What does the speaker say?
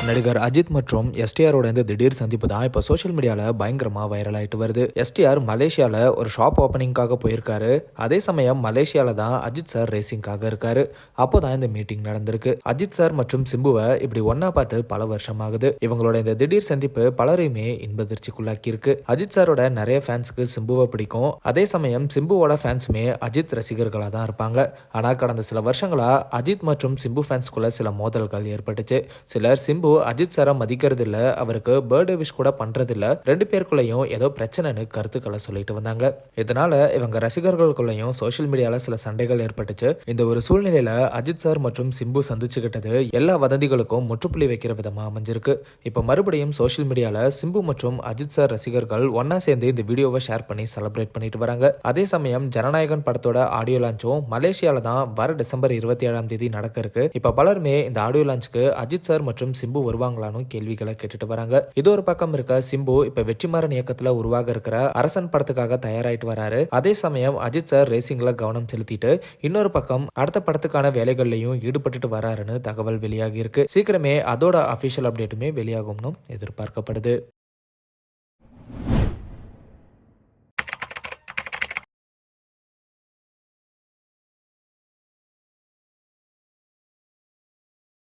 நடிகர் அஜித் மற்றும் எஸ்டிஆரோட இந்த திடீர் சந்திப்பு தான் இப்போ சோஷியல் மீடியாவில் பயங்கரமாக வைரல் ஆகிட்டு வருது. எஸ்டிஆர் மலேசியாவில் ஒரு ஷாப் ஓப்பனிங்காக போயிருக்காரு. அதே சமயம் மலேசியாவில் தான் அஜித் சார் ரேசிங்காக இருக்காரு. அப்போ தான் இந்த மீட்டிங் நடந்திருக்கு. அஜித் சார் மற்றும் சிம்புவை இப்படி ஒன்னா பார்த்து பல வருஷம் ஆகுது. இவங்களோட இந்த திடீர் சந்திப்பு பலரையுமே இன்பதிர்ச்சிக்குள்ளாக்கி இருக்கு. அஜித் சாரோட நிறைய ஃபேன்ஸுக்கு சிம்புவை பிடிக்கும். அதே சமயம் சிம்புவோட ஃபேன்ஸுமே அஜித் ரசிகர்களாக தான் இருப்பாங்க. ஆனால் கடந்த சில வருஷங்களா அஜித் மற்றும் சிம்பு ஃபேன்ஸ்குள்ள சில மோதல்கள் ஏற்பட்டுச்சு. சிலர் சிம்பு அஜித் சாரை மதிக்கிறது இல்ல, அவருக்கு பர்த்டே விஷ் கூட பண்றது இல்ல, ரெண்டு பேருக்குள்ளயும் ஏதோ பிரச்சனைன்னு கருத்துக்களை சொல்லிட்டு வந்தாங்க. இதனால இவங்க ரசிகர்களுக்குள்ளயும் சோஷியல் மீடியால சில சண்டைகள் ஏற்பட்டுச்சு. இந்த ஒரு சூழ்நிலையில அஜித் சார் மற்றும் சிம்பு சந்திச்சுக்கிட்டது எல்லா வதந்திகளுக்கும் முற்றுப்புள்ளி வைக்கிற விதமா அமைஞ்சிருக்கு. இப்ப மறுபடியும் சோஷியல் மீடியால சிம்பு மற்றும் அஜித் சார் ரசிகர்கள் ஒன்னா சேர்ந்து இந்த வீடியோவை ஷேர் பண்ணி செலிப்ரேட் பண்ணிட்டு வராங்க. அதே சமயம் ஜனநாயகன் படத்தோட ஆடியோ லான்ச்சும் மலேசியால தான் வர டிசம்பர் 27 நடக்க இருக்கு. இப்ப பலருமே இந்த ஆடியோ லான்ச்சுக்கு அஜித் சார் மற்றும் சிம்பு வருவாங்களான்னு கேள்விகளை கேட்டுட்டு வராங்க. இது ஒரு பக்கம் இருக்க, சிம்பு இப்ப வெற்றிமாறன் இயக்கத்துல உருவாக இருக்கிற அரசன் படத்துக்காக தயாராயிட்டு வராரு. அதே சமயம் அஜித் சார் ரேசிங்ல கவனம் செலுத்திட்டு இன்னொரு பக்கம் அடுத்த படத்துக்கான வேலைகள்லயும் ஈடுபட்டுட்டு வராருன்னு தகவல் வெளியாகி இருக்கு. சீக்கிரமே அதோட அபிஷியல் அப்டேட்டுமே வெளியாகும்னு எதிர்பார்க்கப்படுது.